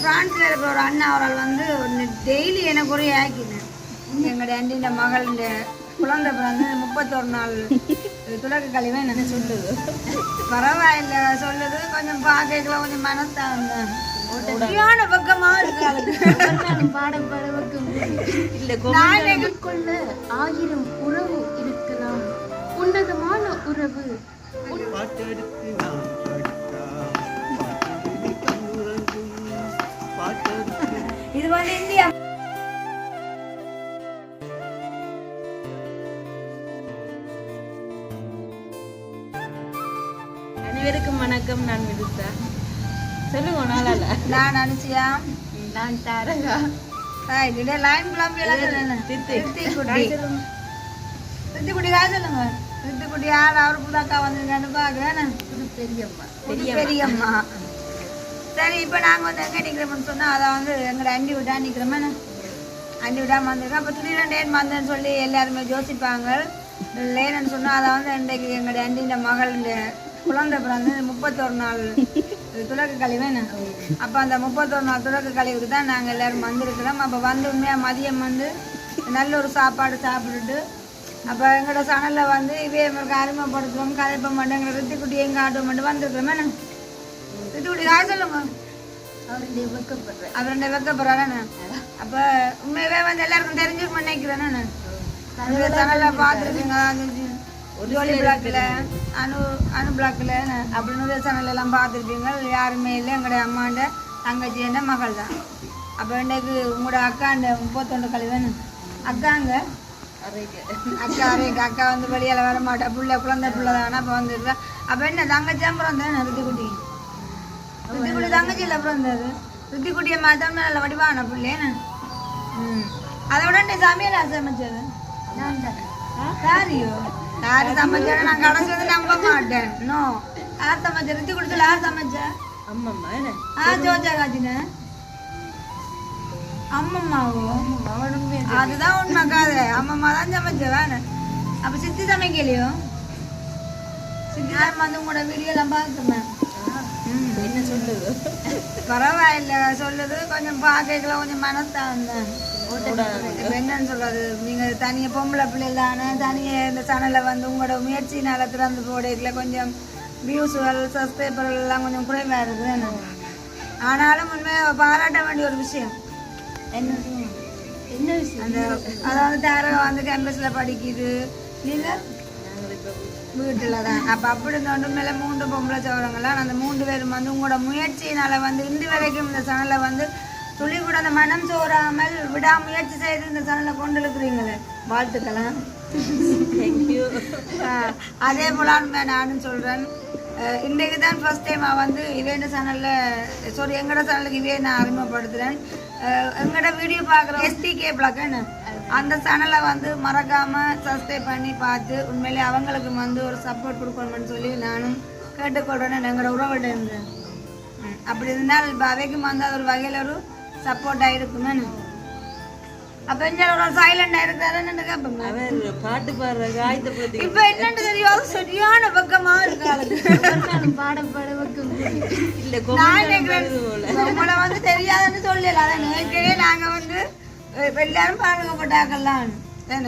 பிரான்ஸ்ல இருக்கிற ஒரு அண்ணா அவரால் வந்து டெய்லி எனக்கு ஒரு ஆக்கினேன். எங்களுடைய அண்டின மகள் குழந்தை பிறந்து 31 நாள் துலக்க கழிவை என்ன சொல்லுது. பரவாயில்ல சொல்லுது. கொஞ்சம் பார்க்கலாம் கொஞ்சம் மனத்தான் பக்கமா இருக்கு. பாடம் படவுக்கும் ஆயிரம் உறவு இருக்கலாம். உன்னதமான உறவு இது வந்து இந்தியா. அனைவருக்கும் வணக்கம். நான் விதுத்தா. சொல்லுங்க. நாளால நான் அனுச்சியா. நான் தாரகா. லைன் கிளம்பி ரித்திக்குட்டி காய் சொல்லுங்க. ரித்திக்குட்டி யார் அவர் புதாக்கா வந்துருக்கான்னு பாக்குறேன். பெரியம்மா பெரியம்மா. சரி, இப்போ நாங்கள் வந்து எங்கே நிற்கிறோம்னு சொன்னால் அதை வந்து எங்களை அண்டி விட்டா நிற்கிறோமே. அண்டி விடாமல் வந்திருக்கோம். அப்போ திடீர்னு ஏன் வந்தேன்னு சொல்லி எல்லாருமே யோசிப்பாங்க. லேனன்னு சொன்னால் அதை வந்து இன்றைக்கு எங்களுடைய அண்டின மகள் குழந்தை பிறந்து 31 நாள் துலக்க கழிவு. அப்போ அந்த 31 நாள் துலக்க கழிவுக்கு தான் நாங்கள் எல்லோரும் வந்திருக்கிறோம். அப்போ வந்து உண்மையாக மதியம் வந்து நல்ல ஒரு சாப்பாடு சாப்பிட்டுட்டு அப்போ எங்களோட சனலில் வந்து இவையவங்களுக்கு அறிமுகப்படுத்துவோம், கதைப்ப மாட்டோம், எங்களை ரித்திக்குட்டி எங்கே ஆட்டம் மட்டும் வந்திருக்கிறோமே. ரித்திக்குட்டி காய் சொல்லுங்க. அவருடைய வெக்கப்படுறேன். அவருடைய வெக்கப்படுறானே. அப்போ உண்மையவே வந்து எல்லாருக்கும் தெரிஞ்சுக்க நினைக்கிறேன். நான் சனலில் பார்த்துருக்கீங்க. ஜோலி பிளாக்கில் அணு பிளாக்கில் அப்படின்னு சேனல் எல்லாம் பார்த்துருப்பீங்க. யாருமே இல்லை. எங்களுடைய அம்மாண்ட தங்கச்சி என்ன மகள் தான். அப்போ இன்றைக்கு உங்களோட அக்காண்ட 31 கழிவு அக்காங்க அக்கா அக்கா வந்து வெளியால் வர மாட்டா. குழந்தை பிள்ளை தானே. அப்போ வந்துருக்கா. அப்போ என்ன தங்கச்சி அப்புறம் தானே ரித்திக்குட்டி. ரித்திக்குட்டி தங்கச்சி இல்லை அப்புறம் இருந்தது. ரித்திக்குட்டியை மாத்தோம்னா நல்ல வடிவான பிள்ளைன்னு. அதை விட நீ சமையல் சமைச்சது யாரையோ யாரு சமைச்சா நான் கடைசி வந்து நம்ப மாட்டேன். நோ, யார் சமைச்ச? ரித்திக்குடிச்சல யார் சமைச்சா? அம்மம்மா. ஜோஜா காத்தின அம்மம்மாவோ? அதுதான் உண்மை காது. அம்மம்மா தான் சமைச்சவான. அப்ப சித்தி சமைக்கலையோ? சித்தி தான் வந்து உங்களோட வீடியோ எல்லாம் பார்த்துருந்தேன். என்ன சொல்லுது? பரவாயில்ல சொல்லுது. கொஞ்சம் பார்க்கலாம் கொஞ்சம் மனத்தான் வந்தேன். என்னன்னு சொல்றது, நீங்க தனியா பொம்பளை பிள்ளைகள் தானே. தனியா இந்த சேனல்ல வந்து உங்களோட முயற்சினால திறந்து போடையில கொஞ்சம் வியூஸ்கள் சப்ஸ்கிரைபர்கள் எல்லாம் கொஞ்சம் குறைவா இருக்குது. ஆனாலும் உண்மையை பாராட்ட வேண்டிய ஒரு விஷயம். என்ன விஷயம்? அந்த அதாவது தாரகா வந்து கேம்பஸ்ல படிக்குது, நீங்க வீட்டுல தான். அப்ப அப்படி இந்த ஒன்று மேல 3 பொம்பளை சவரங்களாம் அந்த 3 பேரும் வந்து உங்களோட முயற்சியினால வந்து இன்று வரைக்கும் இந்த சேனலை வந்து துளி கூட அந்த மனம் சோறாமல் விடாமுயற்சி செய்து இந்த சேனலை கொண்டு இருக்கிறீங்களே, வாழ்த்துக்கலாம். அதே போல நானும் சொல்றேன். இன்றைக்கு தான் ஃபர்ஸ்ட் டைம் வந்து இவேண்ட சேனலில் எங்களோட சேனலுக்கு இவே நான் அறிமுகப்படுத்துகிறேன். எங்களோட வீடியோ பார்க்குற STK பிளாக்னு அந்த சேனலை வந்து மறக்காமல் சப்ஸ்கிரைப் பண்ணி பார்த்து உண்மையிலே அவங்களுக்கு வந்து ஒரு சப்போர்ட் கொடுக்கணும்னு சொல்லி நானும் கேட்டுக்கொள்கிறேன். எங்களோட உறவிட இருந்தேன். அப்படி இருந்தால் இப்போ அவைக்கும் வந்து அது ஒரு வகையில் ஒரு சப்போர்ட்டாக இருக்குமே. அப்ப ஒரு சைலண்டா இருக்காரு பாட்டு பாடுற. இப்ப என்னன்னு தெரியும், சரியான பக்கமா இருக்காது. பாடம் படவுக்கும் உங்களை வந்து தெரியாதுன்னு சொல்லல. அதான் நேற்றையே நாங்க வந்து எல்லாரும் பாடுக்கப்பட்டாக்கலாம்.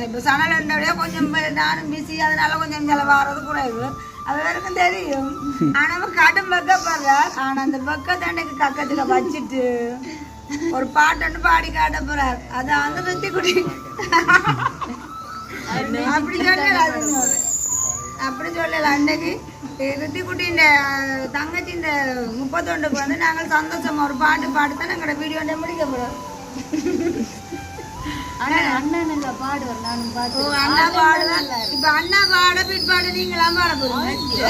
இப்ப சனலோட கொஞ்சம் நானும் பிஸி, அதனால கொஞ்சம் செலவாகிறது குறைவு. அது வரைக்கும் தெரியும். ஆனா கடும் பக்கப்படுறார். ஆனா அந்த பக்கத்தண்டைக்கு கக்கத்துல வச்சுட்டு ஒரு பாட்டு பாடி காட்ட போறார். அது வந்து ரித்திக்குட்டி அப்படி சொல்லல. அப்படி சொல்லல. அன்னைக்கு ரித்திக்குட்டி இந்த தங்கச்சி இந்த 31க்கு வந்து நாங்கள் சந்தோஷமா ஒரு பாட்டு பாடுதான் எங்களோட வீடியோ முடிக்க போறோம். அண்ணன் பாடுவார். நானும் பாட்டு அண்ணா பாடுதான். இப்ப அண்ணா பாட பிற்பாடு நீங்களாம் பாட போறீங்க.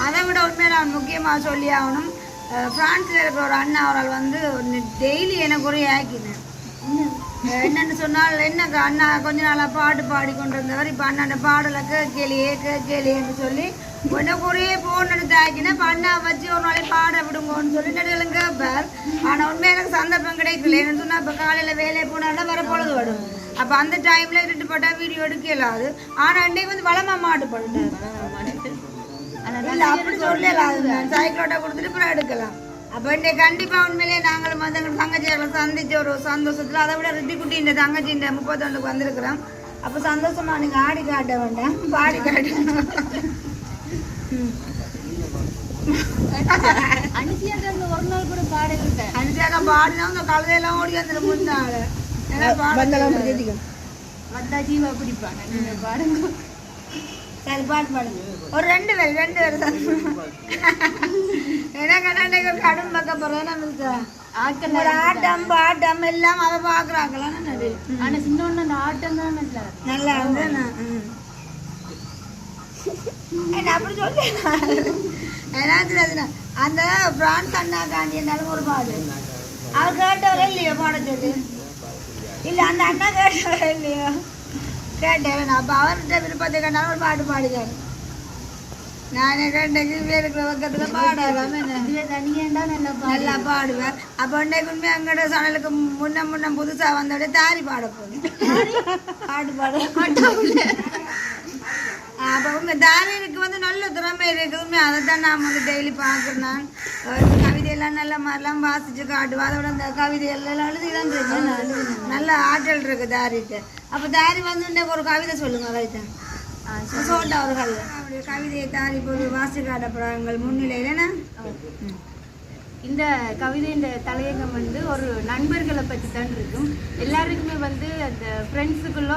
அதை விட உண்மையில முக்கியமா சொல்லி ஆகணும். பிரான்ஸ்ல இருக்கிற ஒரு அண்ணா அவரால் வந்து டெய்லி எனக்கு ஒரு ஆக்கினேன். என்னன்னு சொன்னால் என்ன அண்ணா கொஞ்ச நாளா பாட்டு பாடி கொண்டு இருந்தவர். இப்ப அண்ணாண்ட பாடலை கேட்கலையேன்னு சொல்லி உனக்கு ஒரே போன் எடுத்து ஆக்கினேன். இப்ப அண்ணா வச்சு ஒரு நாளைக்கு பாட விடுங்கன்னு சொல்லி நடுகளும் கேட்பார். ஆனா உண்மையா எனக்கு சந்தர்ப்பம் கிடைக்கல. என்னன்னு சொன்னா இப்ப காலையில வேலையை போனாலும் வர பொழுது வரும். அப்ப அந்த டைம்ல இருட்டு போட்டா வீடியோ எடுக்கலாது. ஆனா அன்னைக்கு வந்து வளமா மாட்டு போட்டார். அப்படி சொல்லலாம். சைக்கிளோட கொடுத்துட்டு அப்புறம் எடுக்கலாம். அப்போ இன்னைக்கு கண்டிப்பாக உண்மையிலேயே நாங்களும் வந்து எங்கள் தங்கச்சிகளை சந்திச்ச ஒரு சந்தோஷத்தில் அதை விட ரித்தி குட்டி இந்த தங்கச்சின்ற 31க்கு வந்திருக்கிறோம். அப்போ சந்தோஷமா நீங்கள் ஆடி காட்ட வேண்டாம், பாடி காட்ட. ஒரு நாள் கூட பாடுகிட்ட அனுசியாக பாடினா அந்த கழுதையெல்லாம் ஓடி வந்துடும் முன்னாள். வந்தா ஜீவா பிடிப்பாங்க. நீங்க பாடுங்க. சரி பாடுங்க. ஒரு 2 பேர் ஏன்னா கண்ணாண்டைக்கு ஒரு கடும் பக்க போகிறேன் ஆட்டம் பாட்டம் எல்லாம் அவ பாக்குறாங்களான்னு. ஆனா சின்ன அந்த ஆட்டம் தான் நல்லா இருந்தா அப்படி சொல்ல அந்த பிரான்ஸ் அண்ணா காந்தி இருந்தாலும் ஒரு பாடு அவர் கேட்டவரே இல்லையோ பாட சொல்லு. இல்ல அந்த அண்ணா கேட்டவரே இல்லையோ கேட்டேன். அப்ப அவர்கிட்ட விருப்பத்தை கண்டாலும் ஒரு பாட்டு பாடுறாரு. நானே கண்டைக்கு இருக்கிற பக்கத்துல பாடாதாம நல்லா பாடுவேன். அப்ப அன்னைக்கு உண்மையா எங்கட சனலுக்கு முன்ன புதுசா வந்தோட தாரி பாட போகுது. பாட்டு பாட அப்போ உங்க தாரிக்கு வந்து நல்ல திறமை இருக்குது. அதை தான் நான் வந்து டெய்லி பார்க்குறேன். கவிதையெல்லாம் நல்ல மாதிரிலாம் வாசிச்சு காட்டுவேன். அதோட அந்த கவிதையெல்லாம் எழுதிதான் இருக்கு. நல்ல ஆற்றல் இருக்கு தாரிட்டு. அப்போ தாரி வந்து இன்னைக்கு ஒரு கவிதை சொல்லுங்க. வைத்தேன் சோட்டா ஒரு கவிதை. அவருடைய கவிதையை தாரி போது வாசி காட்டப்படுறாங்க முன்னிலையிலன்னா. இந்த கவிதையின் தலையங்கம் வந்து ஒரு நண்பர்களை பற்றி தான் இருக்கும். எல்லாருக்குமே வந்து அந்த ஃப்ரெண்ட்ஸுக்குள்ள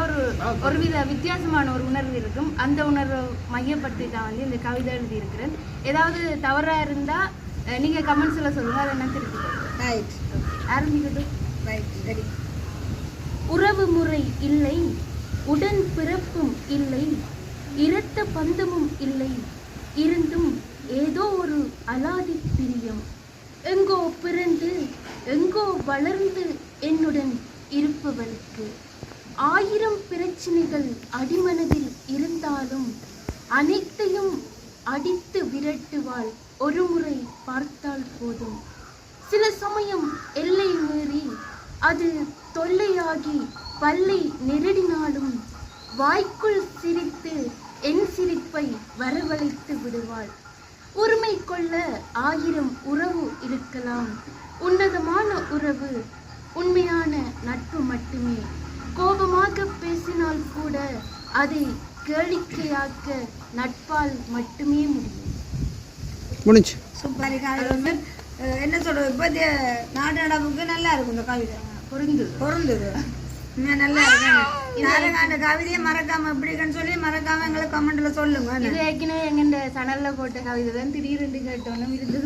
ஒருவித வித்தியாசமான ஒரு உணர்வு இருக்கும். அந்த உணர்வை மையப்படுத்தி தான் வந்து இந்த கவிதை எழுதியிருக்கிறேன். ஏதாவது தவறாக இருந்தால் நீங்கள் கமெண்ட்ஸில் சொல்லுங்கள், அதை நான் திருப்பி ஆரம்பிக்கட்டும். உறவு முறை இல்லை, உடன் பிறப்பும் இல்லை, இரத்த பந்தமும் இல்லை, இருந்தும் ஏதோ ஒரு அலாதி பிரியம். எங்கோ பிறந்து எங்கோ வளர்ந்து என்னுடன் இருப்பவளுக்கு 1000 பிரச்சனைகள் அடிமனதில் இருந்தாலும் அனைத்தையும் அடித்து விரட்டுவாள். ஒரு முறை பார்த்தால் போதும். சில சமயம் எல்லை மீறி அது தொல்லையாகி பல்லை நெருடினாலும் வாய்க்குள் சிரித்து என் சிரிப்பை வரவழைத்து விடுவாள். உரிமை கொள்ள 1000 உறவு இருக்கலாம். உன்னதமான உறவு உண்மையான நட்பு மட்டுமே. கோபமாக பேசினால் கூட அதை கேளிக்கையாக்க நட்பால் மட்டுமே முடியும். சூப்பர். என்ன சொல்றது, இப்போ நாட்டு நடப்புக்கு நல்லா இருக்கும் இந்த கவிதை. பொருந்துது நல்லா இருக்கு. அந்த கவிதையை மறக்காம எப்படின்னு சொல்லி மறக்காம எங்களுக்கு கமெண்ட்ல சொல்லுங்க. இது ஏற்கனவே எங்க சனல்ல போட்ட கவிதை தான் திடீர்னு கேட்டோன்னு இருந்து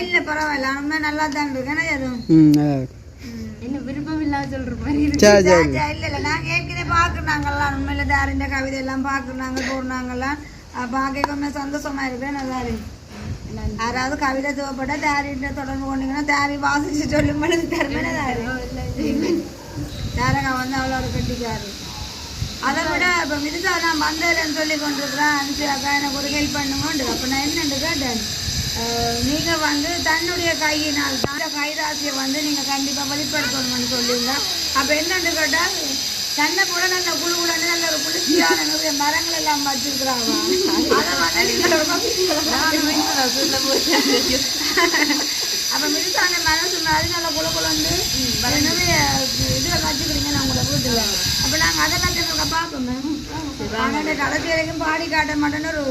இல்ல பரவாயில்ல, நம்ம நல்லா தான் இருக்கேன். என்ன விருப்பம் இல்லாம சொல்ற மாதிரி இல்ல நாங்க ஏற்கனவே பாக்குறாங்கல்லாம் உண்மையில தாரிண்ட கவிதை எல்லாம் பாக்குறாங்க போடுறாங்கல்லாம் பாக்க சந்தோஷமா இருக்கேன். நல்லா இருக்கு. யாராவது கவிதை தேவைப்பட்டா தாரிட்ட தொடர்பு கொண்டீங்கன்னா தாரி வாசிச்சு சொல்லும் தருமே. தாரகா வந்து அவ்வளோ கட்டிக்காரு. அதை விட இப்போ மிதுசா நான் வந்ததுன்னு சொல்லி கொண்டிருக்கிறேன். அனுப்பிச்சாக்கா எனக்கு ஒரு ஹெல்ப் பண்ணுங்கண்டு. அப்போ நான் என்னென்னு கேட்டேன், நீங்கள் வந்து தன்னுடைய கையினால் தான் கைராசியை வந்து நீங்கள் கண்டிப்பாக வெளிப்படுத்தணும்னு சொல்லுவீங்க. அப்போ என்னென்னு கேட்டால் தன்னை கூட நல்ல குழுகுலன்னு நல்ல ஒரு குளிர்ச்சியான நிறைய மரங்கள் எல்லாம் வச்சிருக்கிறாங்க. அதை வந்து அப்போ மிதுசான மரம் சொன்னாரு நல்ல குழுகுலன்னு நிறைய இதில் வச்சுக்கிறீங்க நான் உங்களை வீட்டில். அப்போ நாங்கள் அதெல்லாம் திரும்ப பார்ப்போமே. ஆனால் கடைசி வரைக்கும் பாடி காட்ட மாட்டேன்னு ஒரு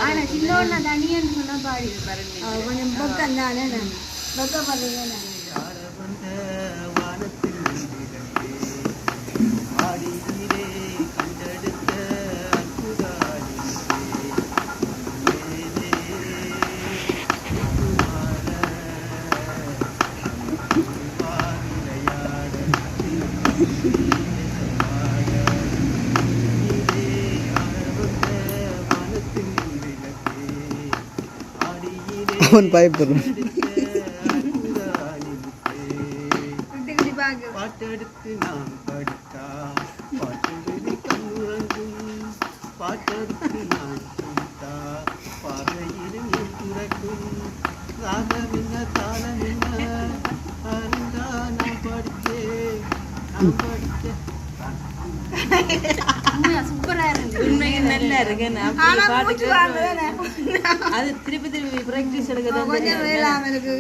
ஆனால் சின்னோட தனியன்னு சொன்னால் பாடி கொஞ்சம் பக்கம் தானே பக்கம் பார்த்தீங்கன்னா அவன் பயப்படும். பாட்டெடுத்து நாம் படித்தா பாட்டு கண்ணுறங்கும், பாட்டெடுத்து நாம் படித்தா பாதையிலும் துறக்கும், ராகமின்ன தாளமின்ன அறிந்தா நாம் படித்தேன் சூப்பரா உண்மைக்கு நல்லா இருக்கு ஆனா மூச்சு வாங்குறேனே. அது திருப்பி திருப்பி பிராக்டிஸ் எடுக்கிறது கொஞ்சம் வேளாம இருக்கு.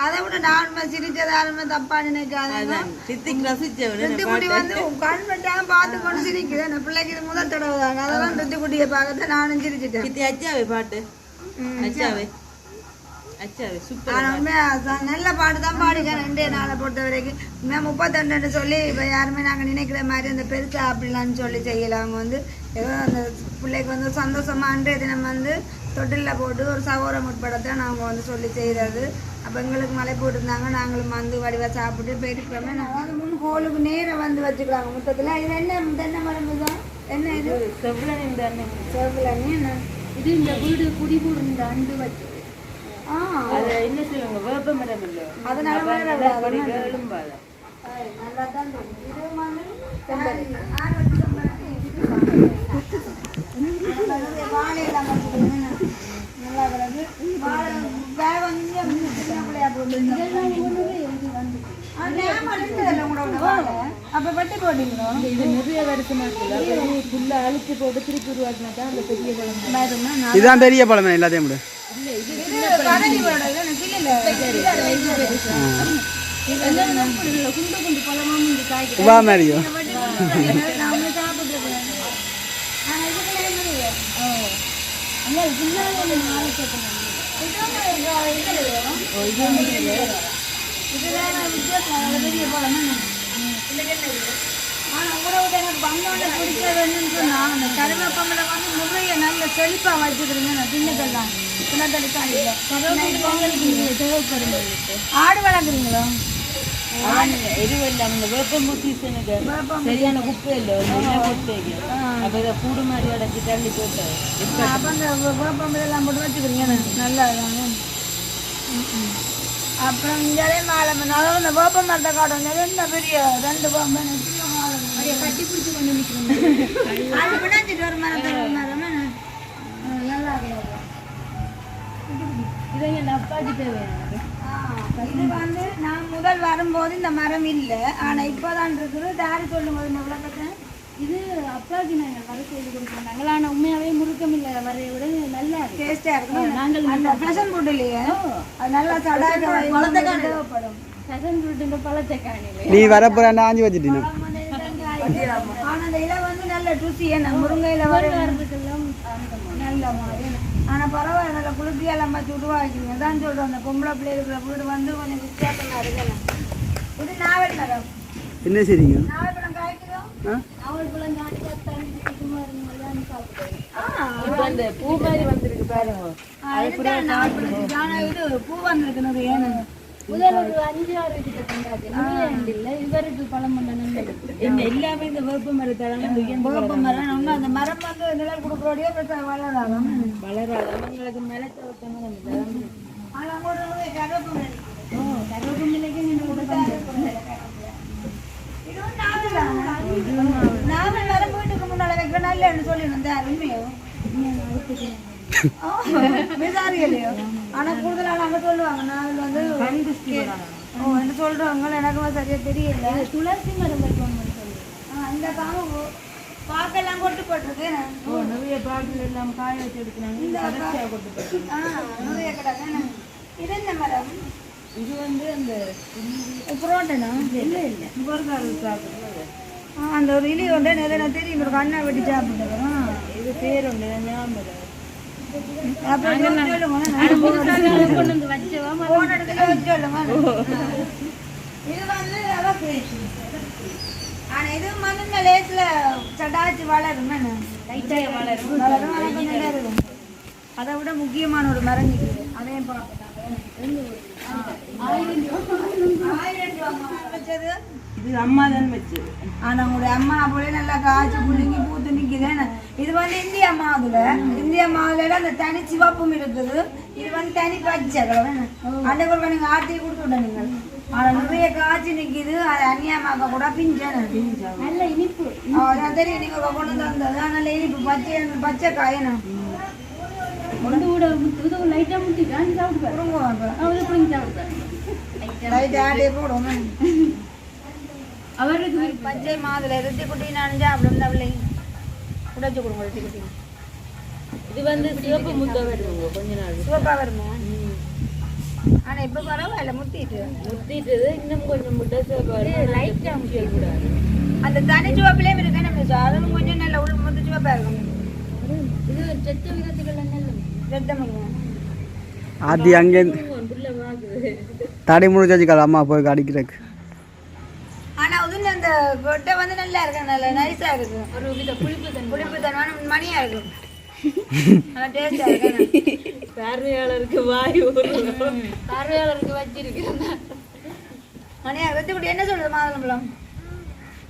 அதை விட நானுமே சிரிச்சதாலுமே தப்பா நினைக்காத சித்திக்கு ரசிச்சவனு ரித்திக்குட்டி வந்து கண் வெட்டாம பார்த்து கொண்டு சிரிக்குது. அந்த பிள்ளைக்கு இது முதல் தடவை தாங்க. அதெல்லாம் ரித்திக்குட்டியை பார்க்கத்தான் நானும் சிரிச்சிட்டேன். சித்தி அச்சாவே பாட்டு அச்சாவே சூப்பர். ஆனா உண்மையா நல்ல பாட்டு தான் பாடிக்கிறேன் 2 நாளை பொறுத்த வரைக்கும். 32 சொல்லி இப்ப யாருமே நாங்க நினைக்கிற மாதிரி அந்த பெருசா அப்படிலான்னு சொல்லி செய்யல. அவங்க வந்து ஏதோ அந்த பிள்ளைக்கு வந்து சந்தோஷமா அன்றைய தினம் வந்து தொட்டில போட்டு ஒரு சகோரம் உட்படத்தை நாங்க வந்து சொல்லி செய்யறது. அப்ப எங்களுக்கு மழை போட்டுருந்தாங்க. நாங்களும் வந்து வடிவா சாப்பிட்டு போயிருக்கிறோமே. நாங்கள் முன் கோளுக்கு நேரம் வந்து வச்சுக்கிறாங்க மொத்தத்துல. இது என்ன தென்னை மரம் இதுதான் என்ன இது செவ்வளனி செவ்வளனி என்ன இது இந்த வீடு குடிபூர் இந்த அண்டு வச்சு அது என்ன சொல்லுவாங்க வேப்ப மரம் இல்லை அதனால எலும்பாத நல்லா தான் இது மாதிரி வாழையெல்லாம் நல்லா கிடக்கு. வாழை கொஞ்சம் பிள்ளையா போட்டு அப்ப வெட்டி போட்டீங்களோ? இது நிறைய வருஷமா இருக்குல்ல ஃபுல்லா அழிச்சு போட்டு திருப்பி உருவாக்கினா தான் அந்த பெரிய பழம். இதுதான் பெரிய பழமே எல்லாத்தையும் விட. குண்டு பழமும் இந்த காய்க்கு உவா மாதிரியோ கருவேப்பம்பளை வந்து நிறைய நல்ல செழிப்பா வச்சுக்கிறீங்க. திண்ணுக்கெல்லாம் ஆடு வளர்க்குறீங்களோ? எரிவெல்லாம் இந்த வேப்பம்பூ சீசனுக்கு சரியான குப்பை இல்லை கொட்டைக்கு அப்போ இதை கூடு மாதிரி அடைச்சி தள்ளி போட்டு அப்போ அந்த வேப்பம்பளெல்லாம் போட்டு வச்சுக்கிறீங்க நல்லா இருக்காங்க. அப்புறம் இங்கே மாலை அதாவது இந்த வேப்ப மரத்தை காட்டும் என்ன பெரிய 2 பாம்பு கட்டி பிடிச்சி கொண்டு நிற்கிறோம். அது பிடிச்சிட்டு ஒரு மரம் நல்லா இருக்கு. இதை என் அப்பாக்கு தேவையான இது வந்து நான் முதல் வரும்போது இந்த மரம் இல்லை. ஆனா இப்போதான் இருக்குது. தாரி சொல்லும்போது இந்த விளக்கத்தை இது அப்பாவுக்கு நாங்கள் வர செய்து கொடுக்குறோம். நாங்கள் ஆனால் உண்மையாகவே முறுக்கம் இல்லை வரைய விட நல்லா இருக்கு டேஸ்டா இருக்கும். நாங்கள் அந்த பிளசன் போட்டு இல்லையே அது நல்லா சடாக தேவைப்படும். சகன் ஃப்ரூட்டுன்ற பழத்தை காணில நீ வரப்போறான்னு ஆஞ்சி வச்சுட்டீங்க. ஆனா அந்த இலை வந்து நல்ல ருசி. என்ன முருங்கையில வர்றதுக்கெல்லாம் நல்ல மாதிரி. ஆனா பரவாயில்ல நல்ல குளிர்ச்சியெல்லாம் வச்சு உருவாக்கிங்க தான் சொல்றோம். அந்த பொம்பளை பிள்ளை இருக்கிற வீடு வந்து கொஞ்சம் வித்தியாசமா இருக்கணும். இது நாவல் மரம். என்ன சரிங்க நாவல் பழம் காய்க்கிறோம். அவள் பழம் காய்ச்சா இப்போ அந்த பூ மாதிரி வந்திருக்கு பாருங்க. இது பூ வந்திருக்குனது ஏன்னு முதல் ஒரு 5-6 கிட்ட கொண்டாச்சு இல்லை இவருக்கு பழம் பண்ண எல்லாமே இந்த வேப்ப மரத்தால வேப்ப மரம். அந்த மரம் வந்து நிழல் கொடுக்குறோடையே வளராதான் வளராது அவங்களுக்கு நிலத்தை வைக்கணும். ஆனா கூட கருவேப்பம் கருவேப்பிலைக்கு இதுவும் நாவல் மரம் வீட்டுக்கு முன்னால வைக்கிற நல்லன்னு சொல்லிருந்தேன். உண்மையோ விசாரிக்கலையோ? ஆனா கூடுதலாக அங்க சொல்லுவாங்க நாவல் வந்து என்ன சொல்றவங்க எனக்கு சரியா தெரியல. துளசி மரம் வைக்கணும்னு சொல்லி இந்த பாக்கெல்லாம் கொட்டு போட்டிருக்கு. நிறைய பாட்டில் எல்லாம் காய வச்சு எடுக்கிறாங்க. நிறைய கிடக்கு. இது என்ன மரம்? இது வந்து அந்த புரோட்டனா இல்லை முருங்கால் சாப்பிடுறது. அந்த ஒரு இலி ஒன்று நிறைய தெரியும். ஒரு கண்ணை வெட்டி சாப்பிட்டுக்கிறோம். இது பேர் ஒன்று ஞாபகம். அப்புறம் சொல்லுங்க இது வந்து ஆனா இது மண்ணுல லேஸ்ல சடாச்சு வளரும். வளரும். அதை விட முக்கியமான ஒரு மரம் இருக்குது. அதையும் பார்க்கலாம். 1000 ரூபாய் வச்சது. இது அம்மா தான் வச்சது. ஆனா உங்களுடைய அம்மா போல நல்லா காய்ச்சி புள்ளிங்கி பூத்து நிக்குது. இது வந்து இந்தியா மாவுல அந்த தனி சிவப்பும் இருக்குது. இது வந்து தனி பச்சை கலர். அன்னைக்கு நீங்க ஆட்டி கொடுத்து விட நீங்கள். ஆனா நிறைய காய்ச்சி நிக்குது. அது அந்நியமாக்க கூட நல்ல இனிப்பு. அதான் தெரியும் நீங்க கொண்டு வந்தது. நல்ல இனிப்பு பச்சை காயணும். லைட்டா முட்டி போடும். அவருக்கு பச்சை மாதுளை ருத்தி குட்டி நனைஞ்சா அப்படி உடைச்சு கொடுங்க வெட்டி குட்டி இது வந்து சிவப்பு முட்டை வருவாங்க கொஞ்ச நாள் சிவப்பாக வருமா ஆனால் இப்போ பரவாயில்ல முத்திட்டு முத்திட்டது இன்னும் கொஞ்சம் முட்டை சிவப்பு லைட்டாக முட்டியக்கூடாது அந்த தனி சிவப்பிலே இருக்கு நம்ம அதுவும் கொஞ்சம் நல்ல முத்து சிவப்பாக இருக்கும் இது செத்த விதத்துகள் நல்ல ரத்தம் ஆதி அங்கே புள்ள வாங்குது தடை முடிச்சு வச்சுக்காது அம்மா போய் அடிக்கிறதுக்கு. ஆனா உதுல அந்த கொட்டை வந்து நல்லா இருக்கு, நல்ல நைஸா இருக்கு. ஒரு வித புளிப்பு தன்மான மணியா இருக்கும். நல்லா டேஸ்டா இருக்கு. பார்வையாளருக்கு வாய் ஊறும். பார்வையாளருக்கு வச்சிருக்கிறேன் மணியா வெத்தி குட்டி என்ன சொல்றது மாதுளம்பழம்?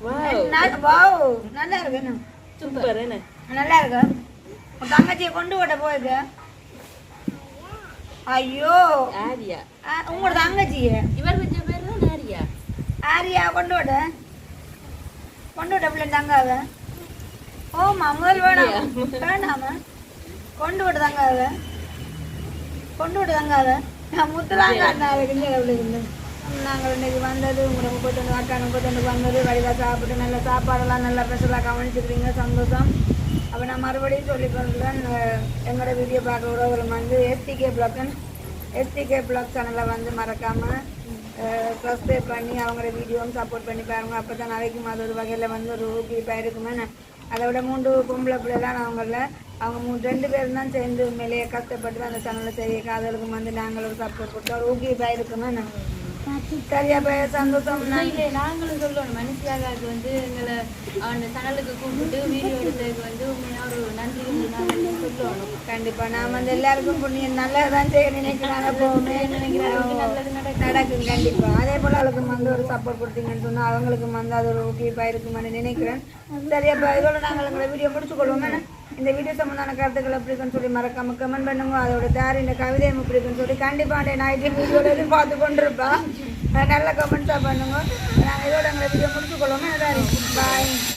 வாவ் வாவ் நல்லா இருக்கு. என்ன சூப்பர் என்ன நல்லா இருக்கு. உன் தங்கச்சியை கொண்டு விட போயிருக்கு. ஐயோ ஆரியா உங்களோட தங்கச்சியே இவர் வச்ச பேர் தான் ஆரியா. ஆரியா கொண்டு விட பிள்ளை தங்காத. ஓமா முதல் வேணாம கொண்டு விட தங்காத நான் முத்துலாங்க நாங்கள் இன்னைக்கு வந்தது உங்களை 32 வந்தது வழியாக சாப்பிட்டு நல்ல சாப்பாடெல்லாம் நல்லா ஸ்பெஷலாக கவனிச்சுக்கிறீங்க, சந்தோஷம். அப்போ நான் மறுபடியும் சொல்லிக்கொள்கிறேன், எங்களோட வீடியோ பார்க்குற உறவுகளும் வந்து எஸ்டிகே பிளாக் சேனலை வந்து மறக்காமல் சப்ஸ்கிரைப் பண்ணி அவங்களோட வீடியோவும் சப்போர்ட் பண்ணி பாருங்க. அப்போ தான் நாளைக்கும் அது ஒரு வகையில் வந்து ஒரு ஊக்குவிப்பாக இருக்குமே. அதை விட 3 பொம்பளை பிள்ளைலாம் அவங்க 2 பேரும் தான் சேர்ந்து உண்மையிலேயே கஷ்டப்பட்டு தான் அந்த சேனலை சரி காதலுக்கு வந்து நாங்கள் ஒரு சப்போர்ட் கொடுத்து ஒரு ஊக்குவிப்பாக இருக்குமே. சரியா சந்தோஷம். நாங்களும் சொல்லணும் மனுஷியாகாவுக்கு வந்து எங்களை அந்த சேனலுக்கு கூப்பிட்டு வீடியோ எடுத்ததுக்கு வந்து உண்மையாக ஒரு நன்றி நாங்கள் சொல்லணும். கண்டிப்பா நான் வந்து எல்லாருக்கும் புண்ணியம் நல்லதான் செய்ய நினைக்கிறாங்க, எப்பவுமே நினைக்கிறாங்க நடக்கும். கண்டிப்பா அதே போல அவளுக்கு வந்து ஒரு சப்போர்ட் கொடுத்தீங்கன்னு சொன்னா அவங்களுக்கு வந்து அது ஒரு ஊக்குவிப்பா இருக்குமான்னு நினைக்கிறேன். சரியா இதோட நாங்கள் எங்களை வீடியோ முடிச்சுக்கொள்வோம். இந்த வீடியோ சம்பந்தமான கருத்துக்கள் எப்படி இருக்குன்னு சொல்லி மறக்காம கமெண்ட் பண்ணுங்க. அதோட இந்த கவிதையும் எப்படி இருக்குன்னு சொல்லி கண்டிப்பாக நைட்டு வீடியோட பார்த்து கொண்டிருப்பா. நல்ல கமெண்ட்ஸாக பண்ணுங்க. நாங்கள் இதோட எங்களை வீடியோ முடிச்சுக்கொள்வோம். பாய்.